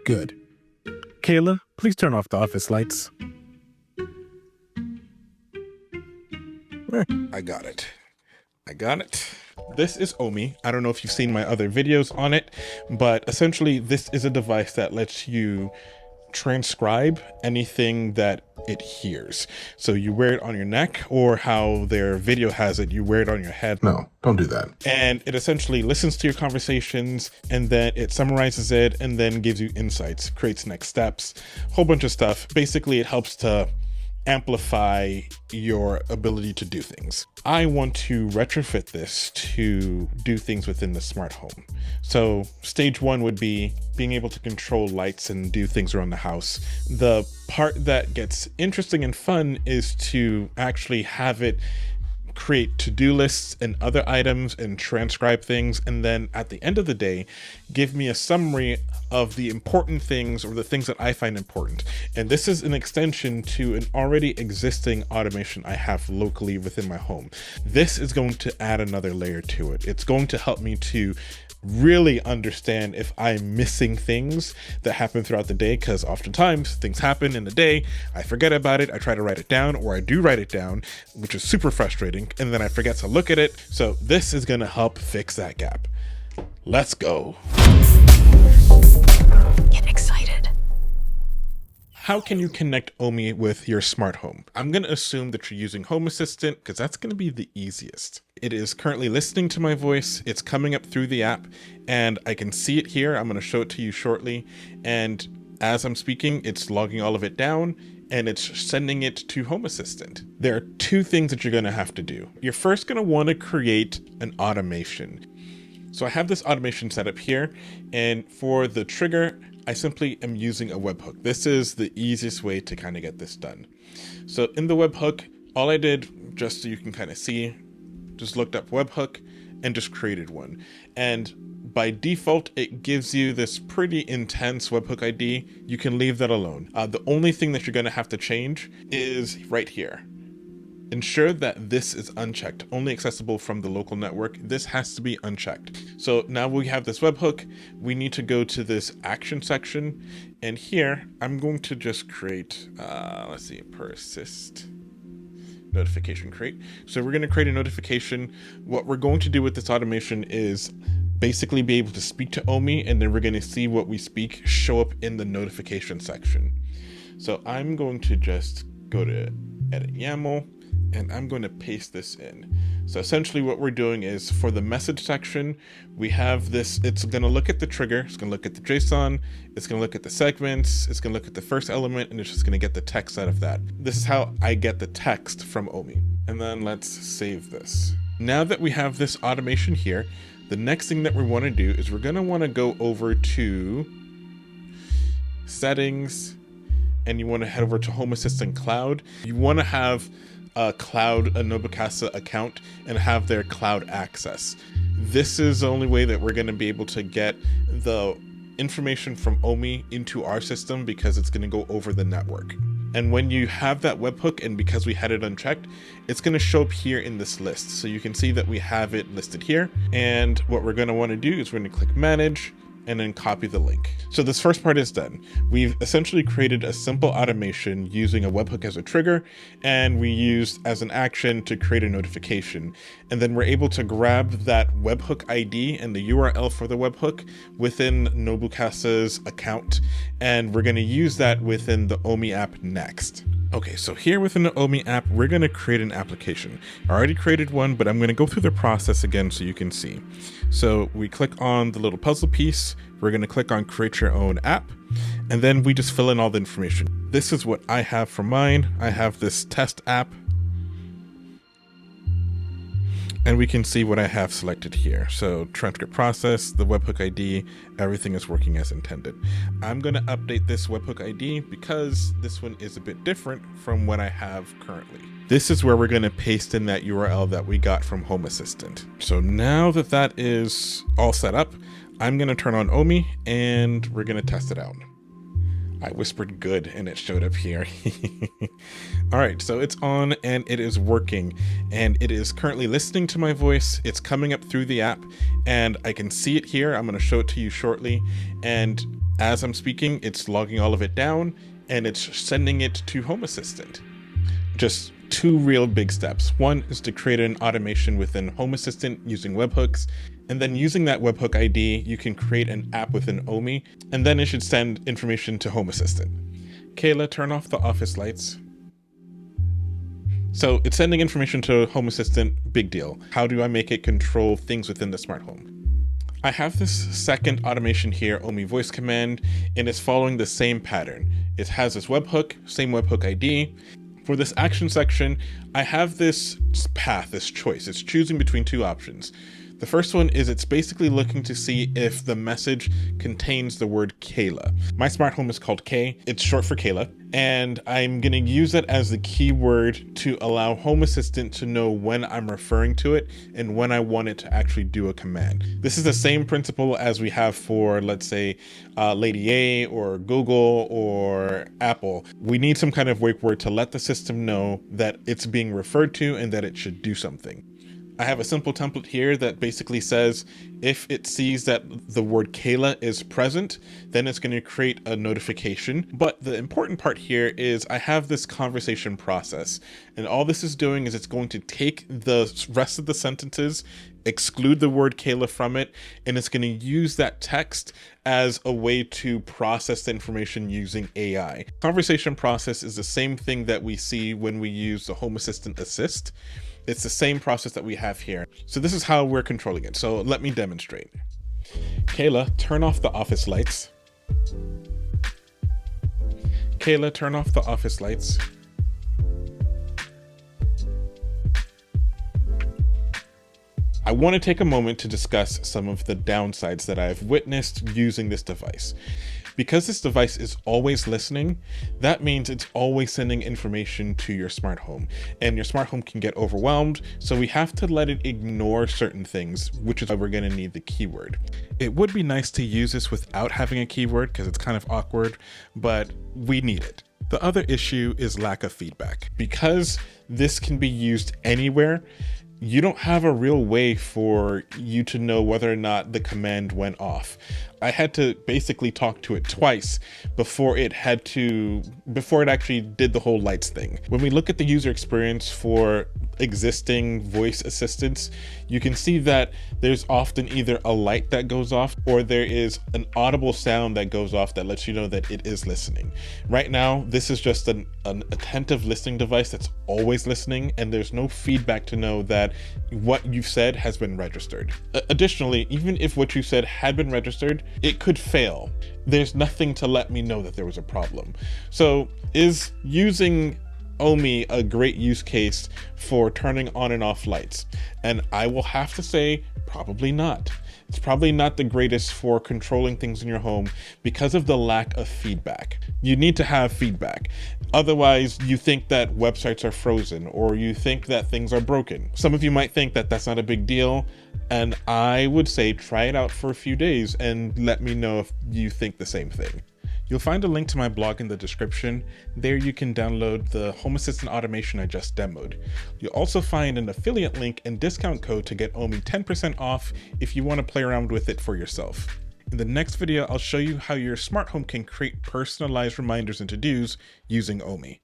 Good. Kayla, please turn off the office lights. I got it. This is Omi. I don't know if you've seen my other videos on it, but essentially this is a device that lets you transcribe anything that it hears. So you wear it on your neck, or how their video has it, you wear it on your head. No, don't do that. And it essentially listens to your conversations, and then it summarizes it, and then gives you insights, creates next steps, whole bunch of stuff. Basically, it helps to amplify your ability to do things. I want to retrofit this to do things within the smart home. So stage one would be being able to control lights and do things around the house. The part that gets interesting and fun is to actually have it create to-do lists and other items and transcribe things, and then at the end of the day give me a summary of the important things, or the things that I find important. And this is an extension to an already existing automation I have locally within my home. This is going to add another layer to it. It's going to help me to really understand if I'm missing things that happen throughout the day, because oftentimes things happen in the day, I forget about it, I try to write it down, or I do write it down, which is super frustrating, and then I forget to look at it. So this is going to help fix that gap. Let's go. Get excited. How can you connect Omi with your smart home? I'm going to assume that you're using Home Assistant, because that's going to be the easiest. It is currently listening to my voice. It's coming up through the app, and I can see it here. I'm going to show it to you shortly. And as I'm speaking, it's logging all of it down, and it's sending it to Home Assistant. There are two things that you're going to have to do. You're first going to want to create an automation. So I have this automation set up here, and for the trigger, I simply am using a webhook. This is the easiest way to kind of get this done. So in the webhook, all I did, just so you can kind of see, just looked up webhook and just created one. And by default, it gives you this pretty intense webhook ID. You can leave that alone. The only thing that you're going to have to change is right here. Ensure that this is unchecked, only accessible from the local network. This has to be unchecked. So now we have this webhook. We need to go to this action section. And here, I'm going to just create, let's see, persist notification create. So we're going to create a notification. What we're going to do with this automation is basically be able to speak to Omi, and then we're going to see what we speak show up in the notification section. So I'm going to just go to edit YAML, and I'm going to paste this in. So essentially what we're doing is, for the message section, we have this, it's going to look at the trigger, it's going to look at the JSON, it's going to look at the segments, it's going to look at the first element, and it's just going to get the text out of that. This is how I get the text from Omi. And then let's save this. Now that we have this automation here, the next thing that we want to do is we're going to want to go over to settings, and you want to head over to Home Assistant Cloud. You want to have a Nobukasa account and have their cloud access. This is the only way that we're going to be able to get the information from Omi into our system, because it's going to go over the network. And when you have that webhook, and because we had it unchecked, it's going to show up here in this list. So you can see that we have it listed here. And what we're going to want to do is we're going to click manage, and then copy the link. So this first part is done. We've essentially created a simple automation using a webhook as a trigger, and we used as an action to create a notification. And then we're able to grab that webhook ID and the URL for the webhook within Nobukasa's account, and we're gonna use that within the Omi app next. Okay, so here within the Omi app, we're gonna create an application. I already created one, but I'm gonna go through the process again so you can see. So we click on the little puzzle piece, we're gonna click on create your own app, and then we just fill in all the information. This is what I have for mine. I have this test app, and we can see what I have selected here. So transcript process, the webhook ID, everything is working as intended. I'm gonna update this webhook ID because this one is a bit different from what I have currently. This is where we're gonna paste in that URL that we got from Home Assistant. So now that that is all set up, I'm gonna turn on Omi and we're gonna test it out. I whispered good and it showed up here. All right, so it's on and it is working, and it is currently listening to my voice. It's coming up through the app and I can see it here. I'm going to show it to you shortly. And as I'm speaking, it's logging all of it down and it's sending it to Home Assistant. Just two real big steps. One is to create an automation within Home Assistant using webhooks. And then using that webhook ID, you can create an app within Omi, and then it should send information to Home Assistant. Kayla, turn off the office lights. So it's sending information to Home Assistant, big deal. How do I make it control things within the smart home? I have this second automation here, Omi voice command, and it's following the same pattern. It has this webhook, same webhook ID. For this action section, I have this path, this choice. It's choosing between two options. The first one is it's basically looking to see if the message contains the word Kayla. My smart home is called Kay. It's short for Kayla. And I'm going to use it as the keyword to allow Home Assistant to know when I'm referring to it and when I want it to actually do a command. This is the same principle as we have for, let's say, Lady A or Google or Apple. We need some kind of wake word to let the system know that it's being referred to and that it should do something. I have a simple template here that basically says if it sees that the word Kayla is present, then it's going to create a notification. But the important part here is I have this conversation process, and all this is doing is it's going to take the rest of the sentences, exclude the word Kayla from it, and it's going to use that text as a way to process the information using AI. Conversation process is the same thing that we see when we use the Home Assistant Assist. It's the same process that we have here. So this is how we're controlling it. So let me demonstrate. Kayla, turn off the office lights. Kayla, turn off the office lights. I want to take a moment to discuss some of the downsides that I've witnessed using this device. Because this device is always listening, that means it's always sending information to your smart home, and your smart home can get overwhelmed, so we have to let it ignore certain things, which is why we're going to need the keyword. It would be nice to use this without having a keyword because it's kind of awkward, but we need it. The other issue is lack of feedback. Because this can be used anywhere, you don't have a real way for you to know whether or not the command went off. I had to basically talk to it twice before it actually did the whole lights thing. When we look at the user experience for existing voice assistants, you can see that there's often either a light that goes off or there is an audible sound that goes off that lets you know that it is listening. Right now, this is just an attentive listening device that's always listening, and there's no feedback to know that what you've said has been registered. Additionally, even if what you said had been registered, it could fail. There's nothing to let me know that there was a problem. So is using Omi a great use case for turning on and off lights? And I will have to say, probably not. It's probably not the greatest for controlling things in your home because of the lack of feedback. You need to have feedback. Otherwise, you think that websites are frozen or you think that things are broken. Some of you might think that that's not a big deal. And I would say try it out for a few days and let me know if you think the same thing. You'll find a link to my blog in the description. There you can download the Home Assistant automation I just demoed. You'll also find an affiliate link and discount code to get Omi 10% off if you want to play around with it for yourself. In the next video, I'll show you how your smart home can create personalized reminders and to-dos using Omi.